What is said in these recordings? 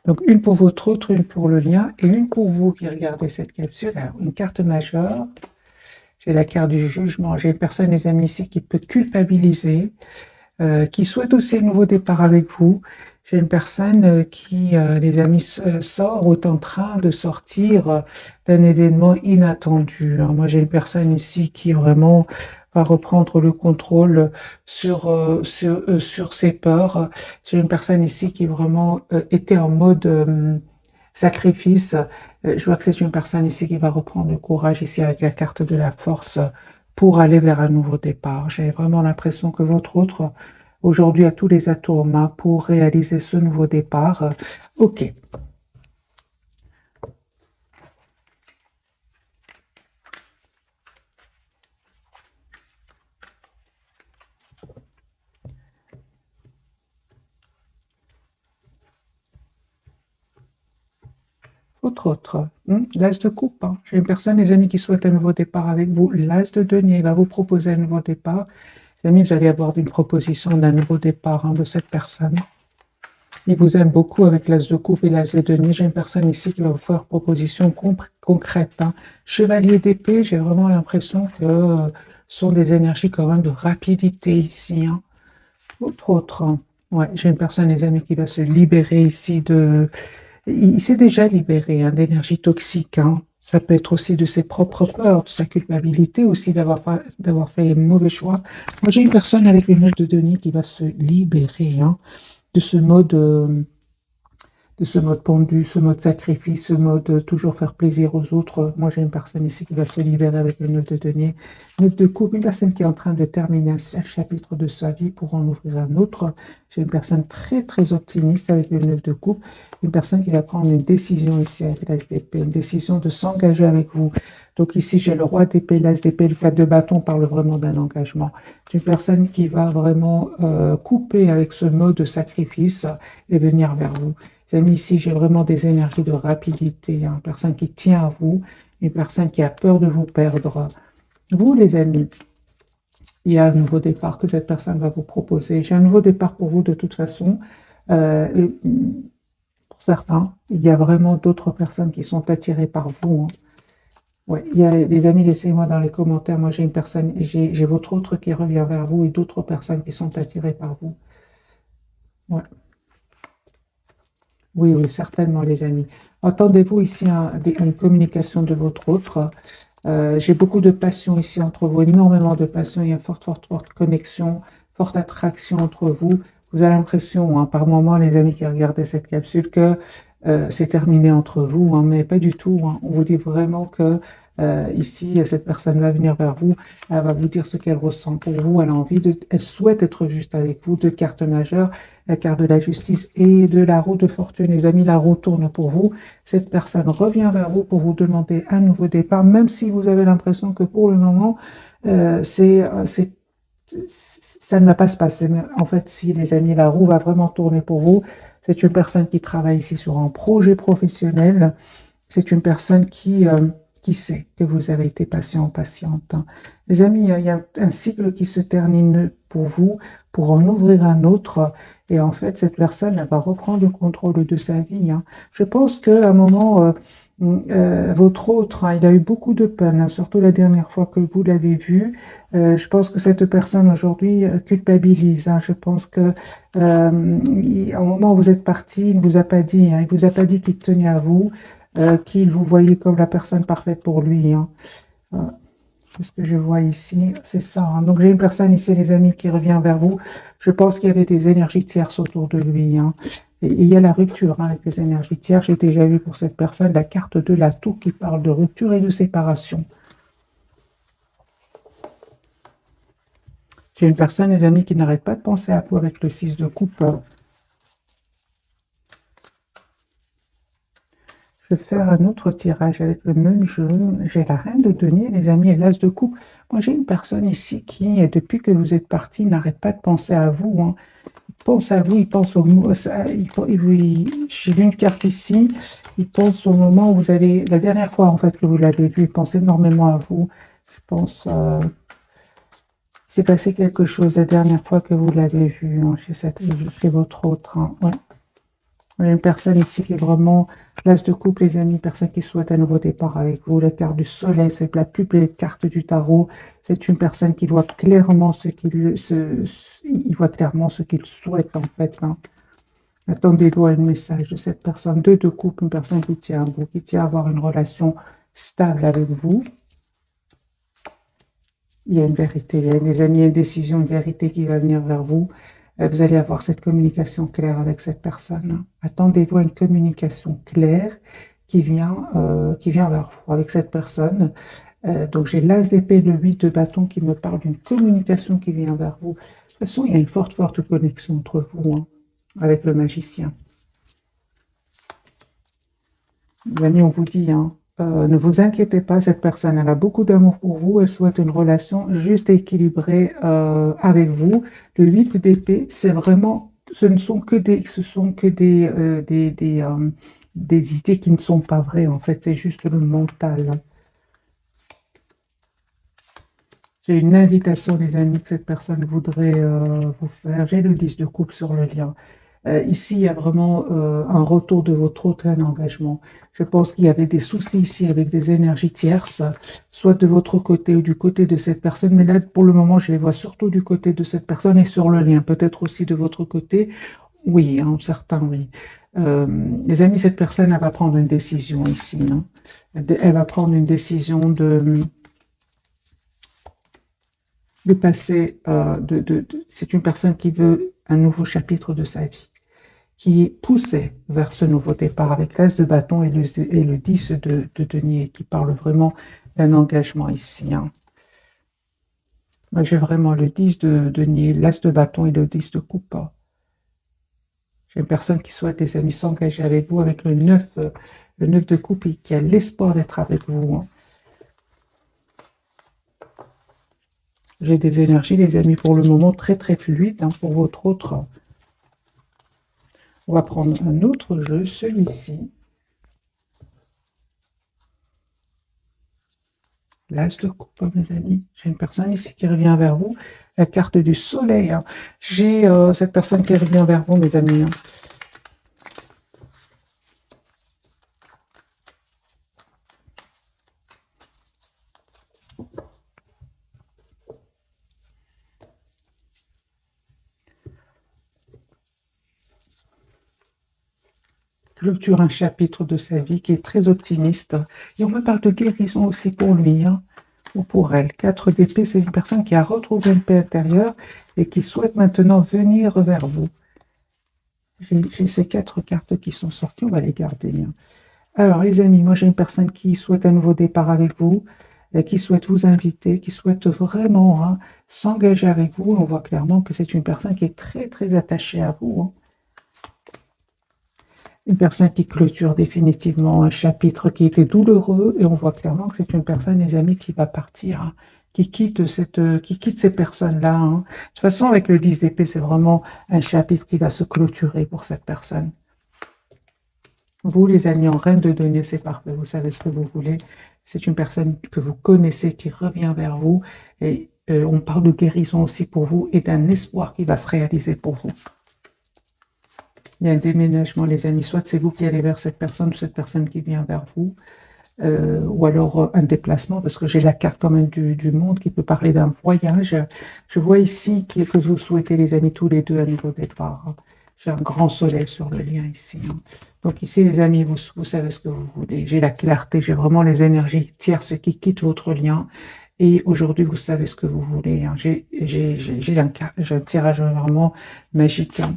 Donc, une pour votre autre, une pour le lien et une pour vous qui regardez cette capsule. Alors, une carte majeure. J'ai la carte du jugement. J'ai une personne, les amis, ici qui peut culpabiliser, qui souhaite aussi un nouveau départ avec vous. J'ai une personne qui, les amis, sort ou est en train de sortir d'un événement inattendu. Alors, moi, j'ai une personne ici qui vraiment va reprendre le contrôle sur ses peurs. J'ai une personne ici qui vraiment était en mode sacrifice. Je vois que c'est une personne ici qui va reprendre le courage ici avec la carte de la force pour aller vers un nouveau départ. J'ai vraiment l'impression que votre autre aujourd'hui a tous les atouts en main pour réaliser ce nouveau départ. Ok. Votre autre, l'as de coupe. Hein. J'ai une personne, les amis, qui souhaite un nouveau départ avec vous. L'as de denier va vous proposer un nouveau départ. Les amis, vous allez avoir une proposition d'un nouveau départ de cette personne. Il vous aime beaucoup avec l'as de coupe et l'as de denier. J'ai une personne ici qui va vous faire proposition concrète. Hein. Chevalier d'épée, j'ai vraiment l'impression que ce sont des énergies quand même de rapidité ici. Hein. Autre. Hein. Ouais, j'ai une personne, les amis, qui va se libérer ici de... Il s'est déjà libéré d'énergie toxique. Hein. Ça peut être aussi de ses propres peurs, de sa culpabilité aussi d'avoir fait les mauvais choix. Moi, j'ai une personne avec les 9 de denier qui va se libérer de ce mode pendu, ce mode sacrifice, ce mode toujours faire plaisir aux autres. Moi, j'ai une personne ici qui va se libérer avec le 9 de denier. 9 de coupe, une personne qui est en train de terminer un chapitre de sa vie pour en ouvrir un autre. J'ai une personne très, très optimiste avec le 9 de coupe. Une personne qui va prendre une décision ici avec l'as d'épée, une décision de s'engager avec vous. Donc ici, j'ai le roi d'épée, l'as d'épée, le 4 de bâton parle vraiment d'un engagement. C'est une personne qui va vraiment couper avec ce mode de sacrifice et venir vers vous. Les amis, ici, j'ai vraiment des énergies de rapidité. Une personne qui tient à vous, une personne qui a peur de vous perdre. Vous, les amis, il y a un nouveau départ que cette personne va vous proposer. J'ai un nouveau départ pour vous de toute façon. Pour certains, il y a vraiment d'autres personnes qui sont attirées par vous. Hein. Ouais, il y a, les amis, laissez-moi dans les commentaires. Moi, j'ai une personne, j'ai votre autre qui revient vers vous et d'autres personnes qui sont attirées par vous. Ouais. Oui, oui, certainement, les amis. Entendez-vous ici une communication de votre autre. J'ai beaucoup de passion ici entre vous, énormément de passion. Il y a une forte, forte, forte connexion, forte attraction entre vous. Vous avez l'impression, par moments, les amis qui regardaient cette capsule, que c'est terminé entre vous, mais pas du tout. On vous dit vraiment que ici, cette personne va venir vers vous, elle va vous dire ce qu'elle ressent pour vous, elle a envie elle souhaite être juste avec vous. Deux cartes majeures, la carte de la justice et de la roue de fortune. Les amis, la roue tourne pour vous. Cette personne revient vers vous pour vous demander un nouveau départ, même si vous avez l'impression que pour le moment, ça ne va pas se passer. Mais en fait, si les amis, la roue va vraiment tourner pour vous. C'est une personne qui travaille ici sur un projet professionnel. C'est une personne qui sait que vous avez été patient, patiente. Hein. Les amis, il y a un cycle qui se termine pour vous, pour en ouvrir un autre. Et en fait, cette personne, elle va reprendre le contrôle de sa vie. Hein. Je pense qu'à un moment, votre autre, il a eu beaucoup de peine, hein, surtout la dernière fois que vous l'avez vu. Je pense que cette personne aujourd'hui culpabilise. Hein. Je pense que au moment où vous êtes parti, il ne vous a pas dit, hein, il vous a pas dit qu'il tenait à vous, qu'il vous voyait comme la personne parfaite pour lui. Hein. C'est ce que je vois ici, c'est ça. Hein. Donc j'ai une personne ici, les amis, qui revient vers vous. Je pense qu'il y avait des énergies tierces autour de lui. Hein. Et il y a la rupture avec les énergies tierces. J'ai déjà vu pour cette personne la carte de la tour qui parle de rupture et de séparation. J'ai une personne, les amis, qui n'arrête pas de penser à vous avec le 6 de coupe. Je vais faire un autre tirage avec le même jeu. J'ai la reine de denier, les amis, et l'as de coupe. Moi, j'ai une personne ici qui, depuis que vous êtes parti, n'arrête pas de penser à vous. Hein. Il pense à vous, il pense au moment. J'ai vu une carte ici. Il pense au moment où vous avez, la dernière fois en fait que vous l'avez vu, il pense énormément à vous. Je pense, il s'est passé quelque chose la dernière fois que vous l'avez vu hein, chez votre autre. Hein. Ouais. Il y a une personne ici qui est vraiment l'as de coupe, les amis, une personne qui souhaite un nouveau départ avec vous. La carte du soleil, c'est la plus belle carte du tarot. C'est une personne qui voit clairement il voit clairement ce qu'il souhaite en fait, hein. Attendez-vous à un message de cette personne. Deux de coupe, une personne qui tient à vous, qui tient à avoir une relation stable avec vous. Il y a une vérité, il y a des amis, une décision, une vérité qui va venir vers vous. Vous allez avoir cette communication claire avec cette personne. Attendez-vous à une communication claire qui vient vers vous avec cette personne. Donc j'ai l'as d'épée, le 8 de bâton qui me parle d'une communication qui vient vers vous. De toute façon, il y a une forte connexion entre vous, hein, avec le magicien. Les amis, on vous dit, hein, ne vous inquiétez pas, cette personne, elle a beaucoup d'amour pour vous, elle souhaite une relation juste et équilibrée avec vous. Le 8 d'épée, c'est vraiment, ce sont que des idées qui ne sont pas vraies, en fait, c'est juste le mental. J'ai une invitation, les amis, que cette personne voudrait vous faire. J'ai le 10 de coupe sur le lien. Ici, il y a vraiment un retour de votre autre, un engagement. Je pense qu'il y avait des soucis ici avec des énergies tierces, soit de votre côté ou du côté de cette personne. Mais là, pour le moment, je les vois surtout du côté de cette personne et sur le lien. Peut-être aussi de votre côté. Oui, hein, certains, oui. Les amis, cette personne, elle va prendre une décision ici, hein. Elle va prendre une décision de passer, c'est une personne qui veut un nouveau chapitre de sa vie, qui est poussée vers ce nouveau départ avec l'as de bâton et le 10 de denier, qui parle vraiment d'un engagement ici, hein. Moi, j'ai vraiment le 10 de denier, l'as de bâton et le 10 de coupe. J'ai une personne qui souhaite, les amis, s'engager avec vous avec le 9 de coupe et qui a l'espoir d'être avec vous, hein. J'ai des énergies, les amis, pour le moment, très, très fluides, hein, pour votre autre. On va prendre un autre jeu, celui-ci. L'as de coupe, hein, mes amis. J'ai une personne ici qui revient vers vous. La carte du soleil, hein. J'ai cette personne qui revient vers vous, mes amis, hein. Clôture un chapitre de sa vie qui est très optimiste. Et on me parle de guérison aussi pour lui, hein, ou pour elle. 4 d'épée, c'est une personne qui a retrouvé une paix intérieure et qui souhaite maintenant venir vers vous. J'ai ces 4 cartes qui sont sorties, on va les garder, hein. Alors les amis, moi j'ai une personne qui souhaite un nouveau départ avec vous, qui souhaite vous inviter, qui souhaite vraiment, hein, s'engager avec vous. On voit clairement que c'est une personne qui est très très attachée à vous, hein. Une personne qui clôture définitivement un chapitre qui était douloureux, et on voit clairement que c'est une personne, les amis, qui va partir, hein, qui quitte ces personnes-là, hein. De toute façon, avec le 10 d'épée, c'est vraiment un chapitre qui va se clôturer pour cette personne. Vous, les amis, en reine de denier, c'est parfait. Vous savez ce que vous voulez. C'est une personne que vous connaissez qui revient vers vous. Et on parle de guérison aussi pour vous et d'un espoir qui va se réaliser pour vous. Il y a un déménagement, les amis. Soit c'est vous qui allez vers cette personne, ou cette personne qui vient vers vous. Ou alors un déplacement, parce que j'ai la carte quand même du monde qui peut parler d'un voyage. Je vois ici que vous souhaitez, les amis, tous les deux un nouveau départ, hein. J'ai un grand soleil sur le lien ici, hein. Donc ici, les amis, vous savez ce que vous voulez. J'ai la clarté, j'ai vraiment les énergies tierces qui quittent votre lien. Et aujourd'hui, vous savez ce que vous voulez, hein. J'ai un tirage vraiment magique, hein.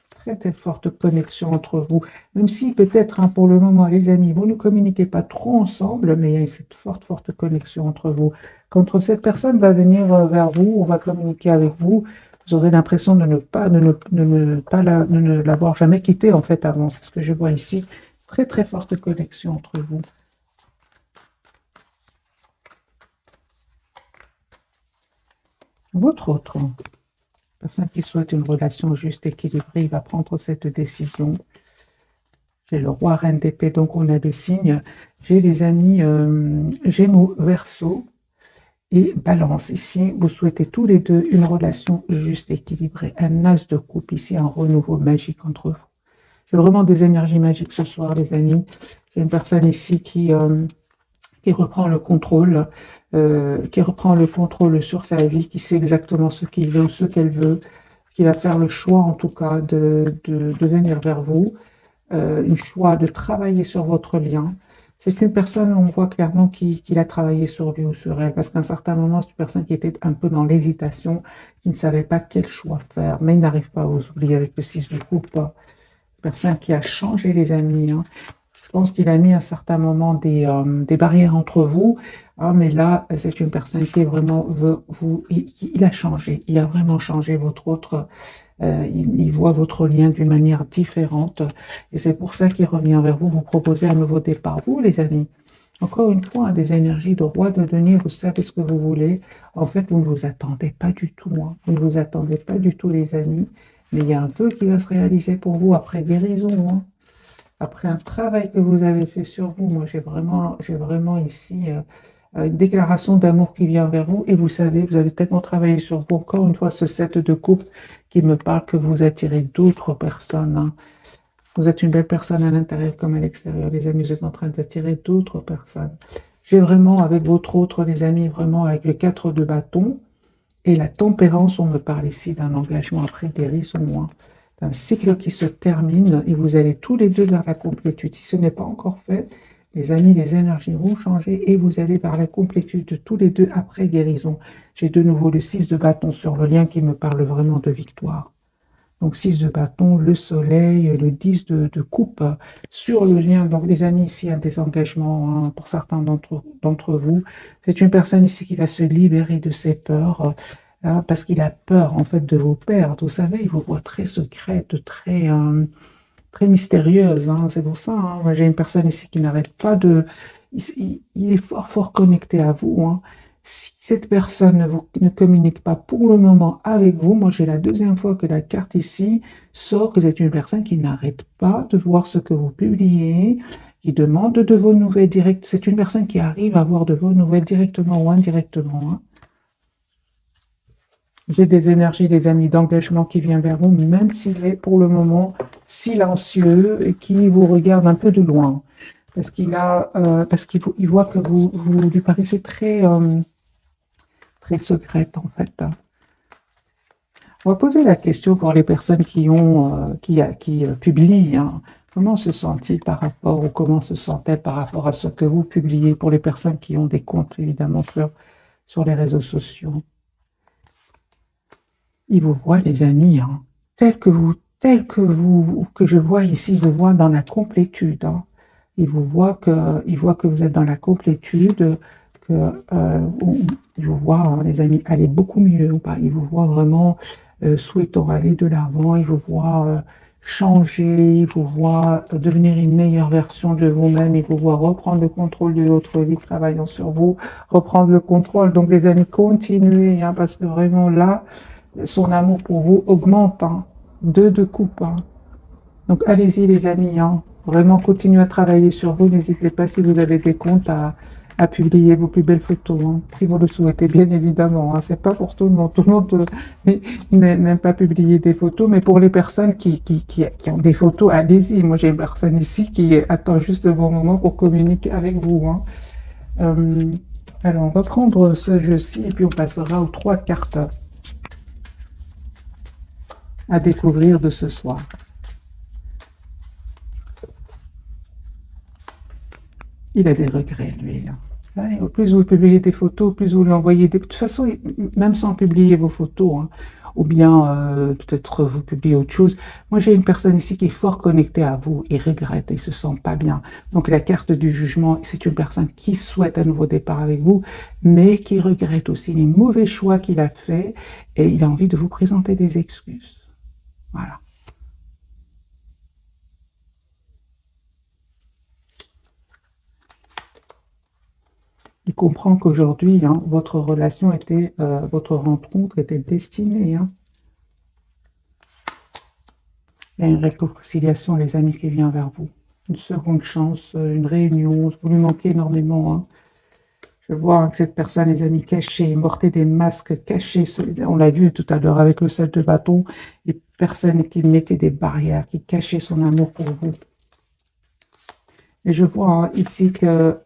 Très très forte connexion entre vous. Même si peut-être, hein, pour le moment, les amis, vous ne communiquez pas trop ensemble, mais il y a cette forte connexion entre vous. Quand cette personne va venir vers vous, ou va communiquer avec vous, vous aurez l'impression de ne l'avoir jamais quitté, en fait, avant. C'est ce que je vois ici. Très très forte connexion entre vous. Votre autre personne qui souhaite une relation juste équilibrée, il va prendre cette décision. J'ai le roi, reine d'épée, donc on a le signe. J'ai les amis Gémeaux, Verseau. Et balance, ici, vous souhaitez tous les deux une relation juste équilibrée. Un as de coupe, ici, un renouveau magique entre vous. J'ai vraiment des énergies magiques ce soir, les amis. J'ai une personne ici qui reprend le contrôle, sur sa vie, qui sait exactement ce qu'il veut ou ce qu'elle veut, qui va faire le choix, en tout cas, de venir vers vous, un choix de travailler sur votre lien. C'est une personne, on voit clairement qu'il a travaillé sur lui ou sur elle, parce qu'à un certain moment, c'est une personne qui était un peu dans l'hésitation, qui ne savait pas quel choix faire, mais il n'arrive pas à vous oublier avec le 6 de coupe. Personne qui a changé, les amis, hein. Je pense qu'il a mis à un certain moment des barrières entre vous, hein, mais là, c'est une personne qui est vraiment veut vous. Il a changé, il a vraiment changé votre autre. Il voit votre lien d'une manière différente, et c'est pour ça qu'il revient vers vous, vous proposer un nouveau départ. Vous, les amis, encore une fois, hein, des énergies de roi de denier, vous savez ce que vous voulez. En fait, vous ne vous attendez pas du tout, hein. Vous ne vous attendez pas du tout, les amis. Mais il y a un peu qui va se réaliser pour vous après guérison, hein. Après un travail que vous avez fait sur vous. Moi, j'ai vraiment ici une déclaration d'amour qui vient vers vous. Et vous savez, vous avez tellement travaillé sur vous. Encore une fois, ce 7 de coupe qui me parle que vous attirez d'autres personnes, hein. Vous êtes une belle personne à l'intérieur comme à l'extérieur, les amis. Vous êtes en train d'attirer d'autres personnes. J'ai vraiment, avec votre autre, les amis, vraiment avec le 4 de bâton et la tempérance, on me parle ici d'un engagement après guérison, hein, d'un cycle qui se termine et vous allez tous les deux vers la complétude. Si ce n'est pas encore fait, les amis, les énergies vont changer et vous allez vers la complétude tous les deux après guérison. J'ai de nouveau le 6 de bâton sur le lien qui me parle vraiment de victoire. Donc 6 de bâton, le soleil, le 10 de coupe sur le lien. Donc les amis, ici, un désengagement, hein, pour certains d'entre vous. C'est une personne ici qui va se libérer de ses peurs, hein, parce qu'il a peur en fait de vous perdre. Vous savez, il vous voit très secrète, très mystérieuse, hein. C'est pour ça, hein. Moi, j'ai une personne ici qui n'arrête pas de... Il est fort connecté à vous, hein. Si cette personne ne communique pas pour le moment avec vous, moi j'ai la deuxième fois que la carte ici sort que c'est une personne qui n'arrête pas de voir ce que vous publiez, qui demande de vos nouvelles directes. C'est une personne qui arrive à avoir de vos nouvelles directement ou indirectement, hein. J'ai des énergies, des amis, d'engagement qui viennent vers vous, même s'il est pour le moment silencieux et qui vous regarde un peu de loin. Parce qu'il voit que vous lui paraissez très secrète, en fait, hein. On va poser la question pour les personnes qui publient, hein. Comment se sent-il par rapport, ou comment se sent-elle par rapport à ce que vous publiez pour les personnes qui ont des comptes, évidemment, sur les réseaux sociaux? Il vous voit, les amis, hein, que je vois ici, je vois dans la complétude, hein. Il voit que vous êtes dans la complétude, il vous voit, hein, les amis, aller beaucoup mieux, ou pas. Il vous voit vraiment souhaitant aller de l'avant, il vous voit changer, il vous voit devenir une meilleure version de vous-même, il vous voit reprendre le contrôle de votre vie, travaillant sur vous, reprendre le contrôle. Donc, les amis, continuez, hein, parce que vraiment là, son amour pour vous augmente, hein. 2 de coupe, hein. Donc allez-y, les amis, hein. Vraiment continuez à travailler sur vous. N'hésitez pas, si vous avez des comptes, à publier vos plus belles photos, hein, si vous le souhaitez, bien évidemment, hein. C'est pas pour tout le monde. Tout le monde n'aime pas publier des photos, mais pour les personnes qui ont des photos, allez-y. Moi, j'ai une personne ici qui attend juste le bon moment pour communiquer avec vous, hein. Alors, on va prendre ce jeu-ci et puis on passera aux 3 cartes à découvrir de ce soir. Il a des regrets, lui, hein. Ouais, plus vous publiez des photos, plus vous lui envoyez des... De toute façon, même sans publier vos photos, hein, ou bien peut-être vous publiez autre chose. Moi, j'ai une personne ici qui est fort connectée à vous et regrette et se sent pas bien. Donc, la carte du jugement, c'est une personne qui souhaite un nouveau départ avec vous, mais qui regrette aussi les mauvais choix qu'il a faits et il a envie de vous présenter des excuses. Voilà. Il comprend qu'aujourd'hui, hein, votre rencontre était destinée, hein. Il y a une réconciliation, les amis, qui vient vers vous. Une seconde chance, une réunion. Vous lui manquez énormément, hein. Je vois hein, que cette personne, les amis, cachée, portait des masques cachés. On l'a vu tout à l'heure avec le 7 de bâton. Les personnes qui mettaient des barrières, qui cachaient son amour pour vous. Et je vois hein, ici que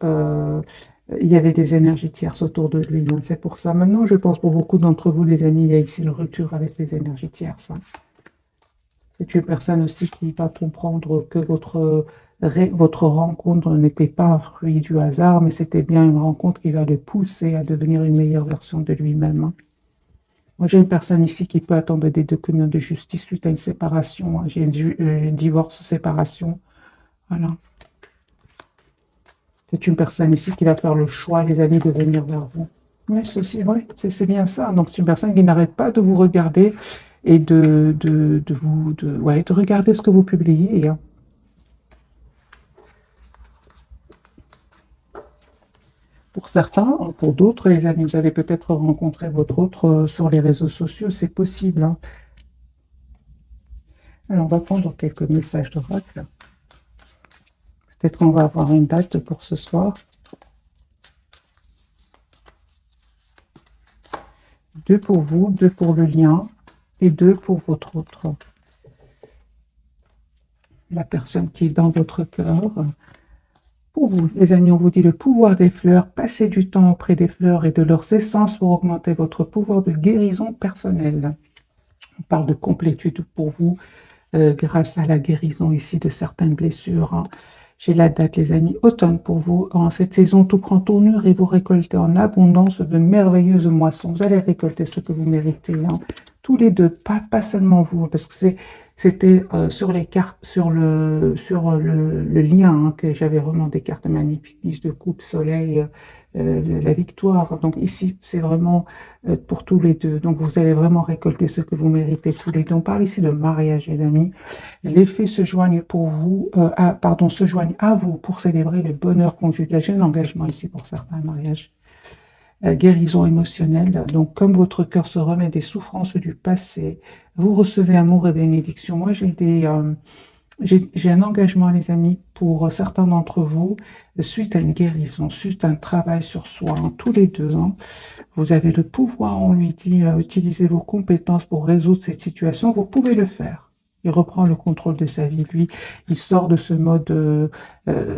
il y avait des énergies tierces autour de lui. Donc c'est pour ça. Maintenant, je pense pour beaucoup d'entre vous, les amis, il y a ici une rupture avec les énergies tierces. Hein. C'est une personne aussi qui va comprendre que votre rencontre n'était pas un fruit du hasard, mais c'était bien une rencontre qui va le pousser à devenir une meilleure version de lui-même. Hein. Moi, j'ai une personne ici qui peut attendre des documents de justice suite à une séparation. Hein. J'ai un divorce, séparation. Voilà. C'est une personne ici qui va faire le choix, les amis, de venir vers vous. Oui, ceci, vrai, c'est bien ça. Donc, c'est une personne qui n'arrête pas de vous regarder et de regarder ce que vous publiez. Hein. Pour certains, pour d'autres, les amis, vous avez peut-être rencontré votre autre sur les réseaux sociaux, c'est possible. Hein. Alors, on va prendre quelques messages d'oracle. Peut-être qu'on va avoir une date pour ce soir. 2 pour vous, 2 pour le lien et 2 pour votre autre. La personne qui est dans votre cœur. Pour vous, les amis, on vous dit le pouvoir des fleurs. Passez du temps auprès des fleurs et de leurs essences pour augmenter votre pouvoir de guérison personnelle. On parle de complétude pour vous grâce à la guérison ici de certaines blessures. Hein. J'ai la date, les amis, automne pour vous. En cette saison, tout prend tournure et vous récoltez en abondance de merveilleuses moissons. Vous allez récolter ce que vous méritez. Hein. Tous les deux, pas seulement vous, parce que c'était sur les cartes, sur le lien hein, que j'avais vraiment des cartes magnifiques, 10 de coupe, soleil, la victoire. Donc ici, c'est vraiment pour tous les deux. Donc vous allez vraiment récolter ce que vous méritez tous les deux. On parle ici de mariage, les amis. Les faits se joignent pour vous, se joignent à vous pour célébrer le bonheur conjugal. J'ai un engagement ici pour certains mariages. Guérison émotionnelle. Donc, comme votre cœur se remet des souffrances du passé, vous recevez amour et bénédiction. Moi, j'ai un engagement, les amis, pour certains d'entre vous, suite à une guérison, suite à un travail sur soi, hein, tous les deux. Hein, vous avez le pouvoir, on lui dit, utiliser vos compétences pour résoudre cette situation. Vous pouvez le faire. Il reprend le contrôle de sa vie, lui. Il sort de ce mode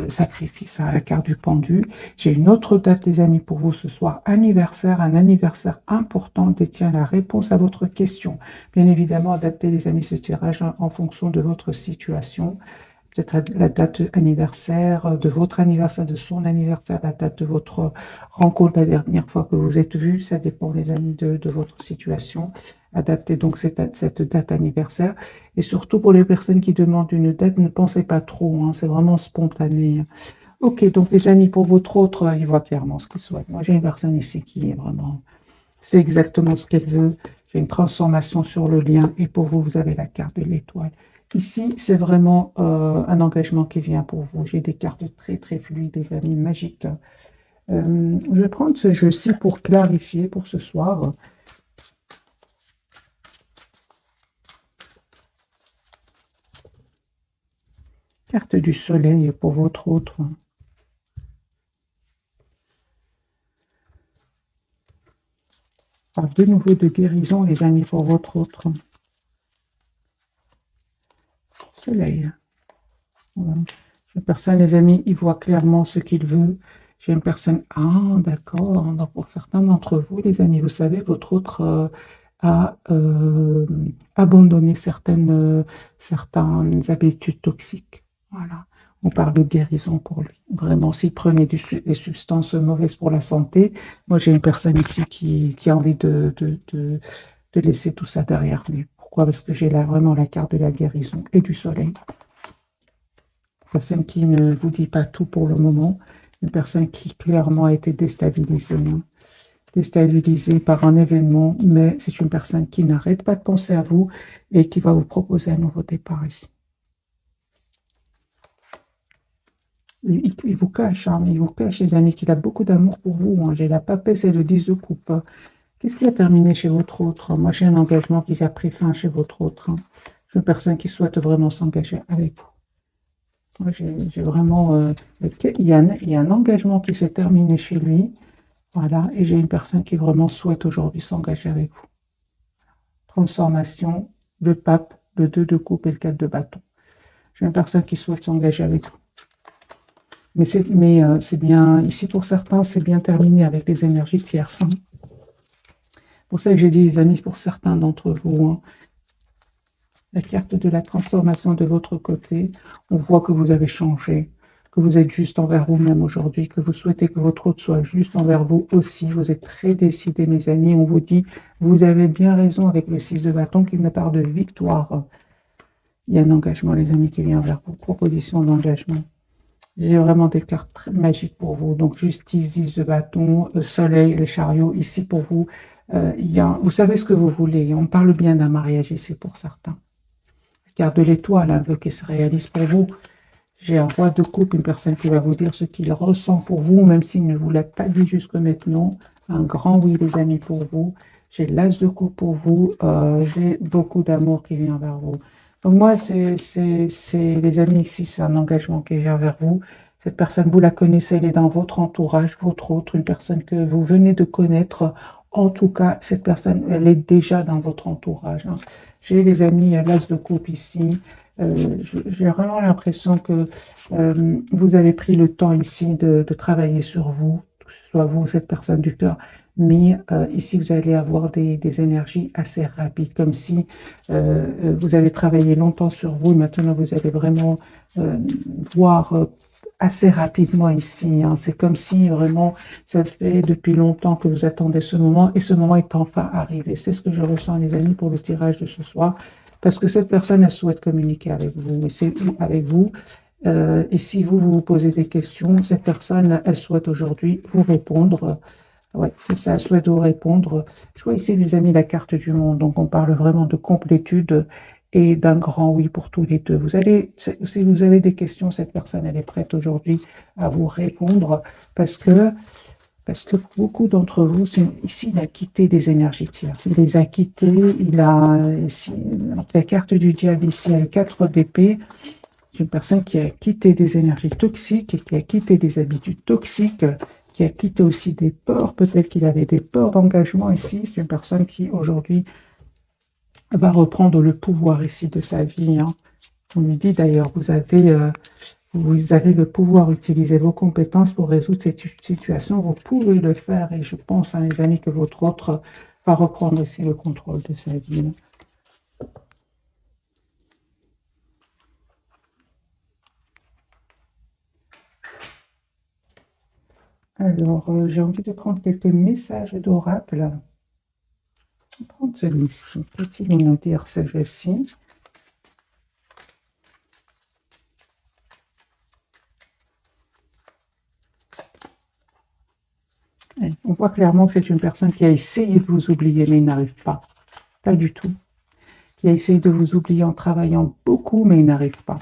sacrifice à la carte du pendu. J'ai une autre date, les amis, pour vous ce soir. Anniversaire, un anniversaire important détient la réponse à votre question. Bien évidemment, adaptez, les amis, ce tirage en fonction de votre situation. Peut-être la date anniversaire, de votre anniversaire, de son anniversaire, la date de votre rencontre la dernière fois que vous êtes vus. Ça dépend, les amis, de votre situation. Adaptez donc cette date anniversaire. Et surtout pour les personnes qui demandent une date, ne pensez pas trop, hein, c'est vraiment spontané. Ok, donc les amis, pour votre autre, il voit clairement ce qu'il souhaite. Moi, j'ai une personne ici qui est vraiment, c'est exactement ce qu'elle veut. J'ai une transformation sur le lien. Et pour vous, vous avez la carte de l'étoile. Ici, c'est vraiment un engagement qui vient pour vous. J'ai des cartes très, très fluides, des amis, magiques. Je vais prendre ce jeu-ci pour clarifier pour ce soir. Carte du soleil pour votre autre. Alors, de nouveau de guérison, les amis, pour votre autre. Soleil. Voilà. Une personne, les amis, il voit clairement ce qu'il veut. J'ai une personne, ah, d'accord. Donc, pour certains d'entre vous, les amis, vous savez, votre autre a abandonné certaines habitudes toxiques. Voilà. On parle de guérison pour lui. Vraiment, s'il prenait des substances mauvaises pour la santé, moi j'ai une personne ici qui a envie de laisser tout ça derrière lui. Pourquoi? Parce que j'ai là vraiment la carte de la guérison et du soleil. Personne qui ne vous dit pas tout pour le moment. Une personne qui clairement a été déstabilisée. Hein. Déstabilisée par un événement, mais c'est une personne qui n'arrête pas de penser à vous et qui va vous proposer un nouveau départ ici. Il vous cache, hein, il vous cache, les amis, qu'il a beaucoup d'amour pour vous. Hein. J'ai la papesse et le 10 de coupe. Qu'est-ce qui a terminé chez votre autre? Moi, j'ai un engagement qui a pris fin chez votre autre. Hein. Je suis une personne qui souhaite vraiment s'engager avec vous. Moi, j'ai vraiment... il y a un engagement qui s'est terminé chez lui. Voilà, et j'ai une personne qui vraiment souhaite aujourd'hui s'engager avec vous. Transformation, le pape, le 2 de coupe et le 4 de bâton. J'ai une personne qui souhaite s'engager avec vous. Mais c'est bien, ici pour certains, c'est bien terminé avec les énergies tierces. Hein. Pour ça que j'ai dit, les amis, pour certains d'entre vous, hein, la carte de la transformation de votre côté, on voit que vous avez changé, que vous êtes juste envers vous-même aujourd'hui, que vous souhaitez que votre autre soit juste envers vous aussi. Vous êtes très décidés, mes amis. On vous dit, vous avez bien raison avec le 6 de bâton qui me parle de victoire. Il y a un engagement, les amis, qui vient vers vous. Proposition d'engagement. J'ai vraiment des cartes très magiques pour vous. Donc, justice, 10 de bâton, soleil, les chariots. Ici, pour vous, vous savez ce que vous voulez. On parle bien d'un mariage ici pour certains. Carte de l'étoile, un vœu qui se réalise pour vous. J'ai un roi de coupe, une personne qui va vous dire ce qu'il ressent pour vous, même s'il ne vous l'a pas dit jusque maintenant. Un grand oui, les amis, pour vous. J'ai l'as de coupe pour vous. J'ai beaucoup d'amour qui vient vers vous. Donc moi, les amis ici, c'est un engagement qui vient vers vous. Cette personne, vous la connaissez, elle est dans votre entourage, votre autre, une personne que vous venez de connaître. En tout cas, cette personne, elle est déjà dans votre entourage. Hein. J'ai les amis, l'as de coupe ici. J'ai vraiment l'impression que vous avez pris le temps ici de travailler sur vous, que ce soit vous, cette personne du cœur, mais ici vous allez avoir des énergies assez rapides, comme si vous avez travaillé longtemps sur vous et maintenant vous allez vraiment voir assez rapidement ici. Hein. C'est comme si vraiment ça fait depuis longtemps que vous attendez ce moment et ce moment est enfin arrivé. C'est ce que je ressens, les amis, pour le tirage de ce soir. Parce que cette personne, elle souhaite communiquer avec vous, et c'est avec vous. Et si vous vous posez des questions, cette personne, elle souhaite aujourd'hui vous répondre. Ouais, c'est ça, elle souhaite vous répondre. Je vois ici, les amis, la carte du monde. Donc, on parle vraiment de complétude et d'un grand oui pour tous les deux. Si vous avez des questions, cette personne, elle est prête aujourd'hui à vous répondre parce que beaucoup d'entre vous, ici, il a quitté des énergies tierces. Il les a quittés, ici, la carte du diable ici, le 4 d'épée, c'est une personne qui a quitté des énergies toxiques, qui a quitté des habitudes toxiques, qui a quitté aussi des peurs, peut-être qu'il avait des peurs d'engagement ici. C'est une personne qui, aujourd'hui, va reprendre le pouvoir ici de sa vie. Hein. On lui dit d'ailleurs, vous avez le pouvoir d'utiliser vos compétences pour résoudre cette situation. Vous pouvez le faire et je pense, hein, les amis, que votre autre va reprendre ici le contrôle de sa vie. Alors, j'ai envie de prendre quelques messages d'oracle. Je vais prendre celui-ci. Peut-il nous dire ceci? On voit clairement que c'est une personne qui a essayé de vous oublier, mais il n'arrive pas. Pas du tout. Qui a essayé de vous oublier en travaillant beaucoup, mais il n'arrive pas.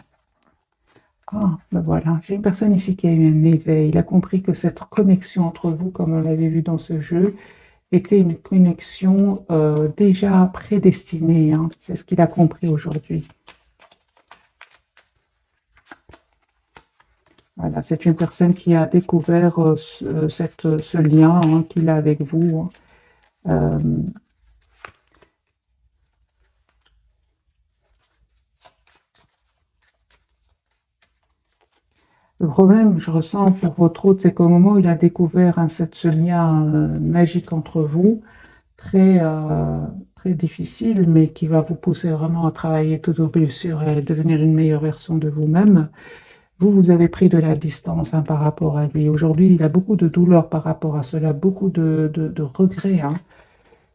Ah, ben voilà, j'ai une personne ici qui a eu un éveil. Il a compris que cette connexion entre vous, comme on l'avait vu dans ce jeu, était une connexion déjà prédestinée. Hein. C'est ce qu'il a compris aujourd'hui. Voilà, c'est une personne qui a découvert ce lien hein, qu'il a avec vous. Hein. Le problème, je ressens pour votre hôte, c'est qu'au moment où il a découvert ce lien magique entre vous, très, très difficile, mais qui va vous pousser vraiment à travailler toutes vos blessures et à devenir une meilleure version de vous-même, vous avez pris de la distance hein, par rapport à lui. Aujourd'hui, il a beaucoup de douleur par rapport à cela, beaucoup de regrets. Hein.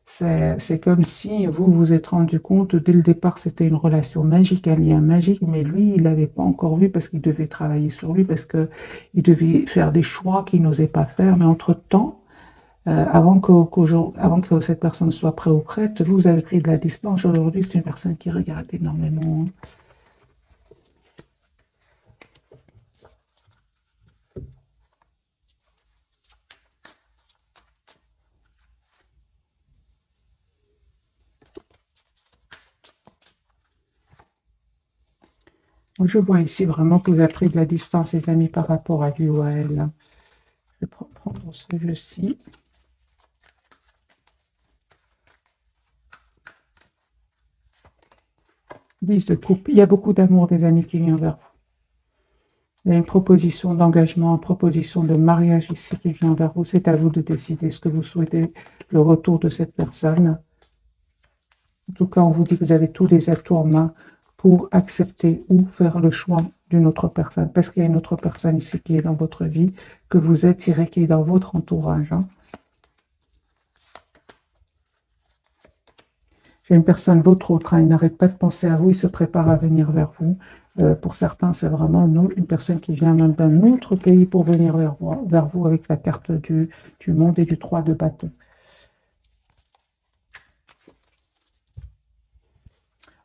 C'est comme si vous vous êtes rendu compte, dès le départ, c'était une relation magique, un lien magique, mais lui, il l'avait pas encore vu parce qu'il devait travailler sur lui, parce qu'il devait faire des choix qu'il n'osait pas faire. Mais entre-temps, avant que cette personne soit prête ou prête, vous avez pris de la distance. Aujourd'hui, c'est une personne qui regarde énormément. Je vois ici vraiment que vous avez pris de la distance, les amis, par rapport à lui ou à elle. Je vais prendre ce jeu-ci. 10 de coupe. Il y a beaucoup d'amour des amis qui vient vers vous. Il y a une proposition d'engagement, une proposition de mariage ici qui vient vers vous. C'est à vous de décider ce que vous souhaitez, le retour de cette personne. En tout cas, on vous dit que vous avez tous les atouts en main pour accepter ou faire le choix d'une autre personne. Parce qu'il y a une autre personne ici qui est dans votre vie, que vous attirez, qui est dans votre entourage. J'ai une personne, votre autre, il n'arrête pas de penser à vous, il se prépare à venir vers vous. Pour certains, c'est vraiment une personne qui vient même d'un autre pays pour venir vers vous avec la carte du monde et du 3 de bâton.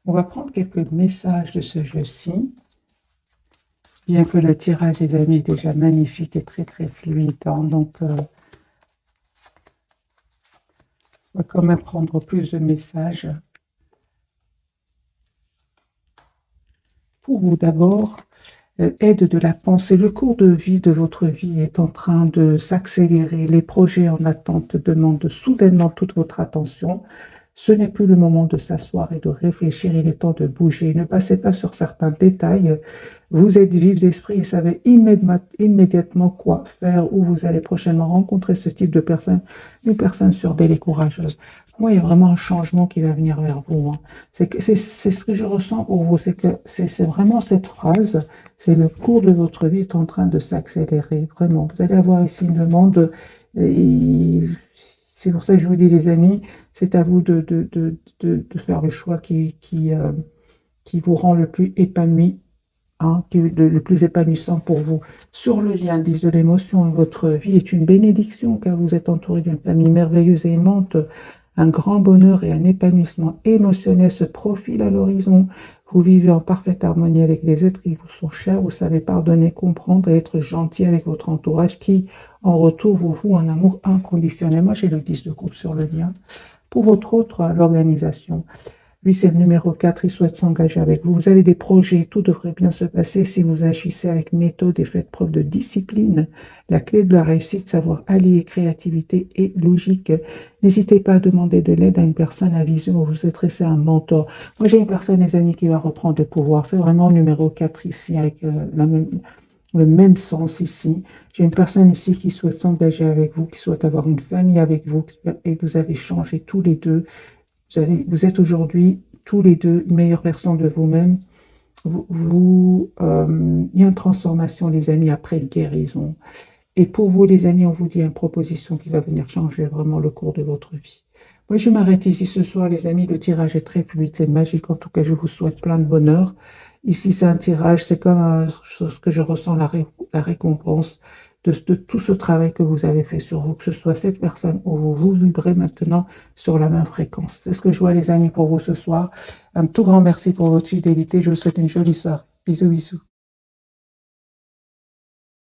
On va prendre quelques messages de ce jeu-ci. Bien que le tirage, les amis, est déjà magnifique et très très fluide. Donc, on va quand même prendre plus de messages. Pour vous d'abord, aide de la pensée. Le cours de vie de votre vie est en train de s'accélérer. Les projets en attente demandent soudainement toute votre attention. Ce n'est plus le moment de s'asseoir et de réfléchir, il est temps de bouger. Ne passez pas sur certains détails. Vous êtes vifs d'esprit et savez immédiatement quoi faire, où vous allez prochainement rencontrer ce type de personne, une personne surdelle et courageuse. Moi, il y a vraiment un changement qui va venir vers vous. C'est ce que je ressens pour vous, c'est que c'est vraiment cette phrase, c'est le cours de votre vie est en train de s'accélérer, vraiment. Vous allez avoir ici une demande, c'est pour ça que je vous dis les amis, c'est à vous de faire le choix qui vous rend le plus épanoui, qui est le plus épanouissant pour vous. Sur le lien 10 de l'émotion, votre vie est une bénédiction car vous êtes entouré d'une famille merveilleuse et aimante. Un grand bonheur et un épanouissement émotionnel se profilent à l'horizon. Vous vivez en parfaite harmonie avec les êtres qui vous sont chers. Vous savez pardonner, comprendre et être gentil avec votre entourage qui, en retour, vous voue un amour inconditionnel. Moi, j'ai le 10 de coupe sur le lien. Pour votre autre, l'organisation. Lui, c'est le numéro 4, il souhaite s'engager avec vous. Vous avez des projets, tout devrait bien se passer si vous agissez avec méthode et faites preuve de discipline. La clé de la réussite, savoir allier créativité et logique. N'hésitez pas à demander de l'aide à une personne à vision ou vous adresser à un mentor. Moi, j'ai une personne, les amis, qui va reprendre le pouvoir. C'est vraiment le numéro 4 ici, avec le même sens ici. J'ai une personne ici qui souhaite s'engager avec vous, qui souhaite avoir une famille avec vous, et vous avez changé tous les deux. Vous êtes aujourd'hui tous les deux une meilleure version de vous-même. Il y a une transformation, les amis, après guérison. Et pour vous, les amis, on vous dit une proposition qui va venir changer vraiment le cours de votre vie. Moi, je m'arrête ici ce soir, les amis. Le tirage est très fluide, c'est magique. En tout cas, je vous souhaite plein de bonheur. Ici, c'est un tirage, c'est comme ce que je ressens, la récompense de tout ce travail que vous avez fait sur vous, que ce soit cette personne ou vous vibrez maintenant sur la même fréquence. C'est ce que je vois, les amis, pour vous ce soir. Un tout grand merci pour votre fidélité. Je vous souhaite une jolie soirée. Bisous, bisous.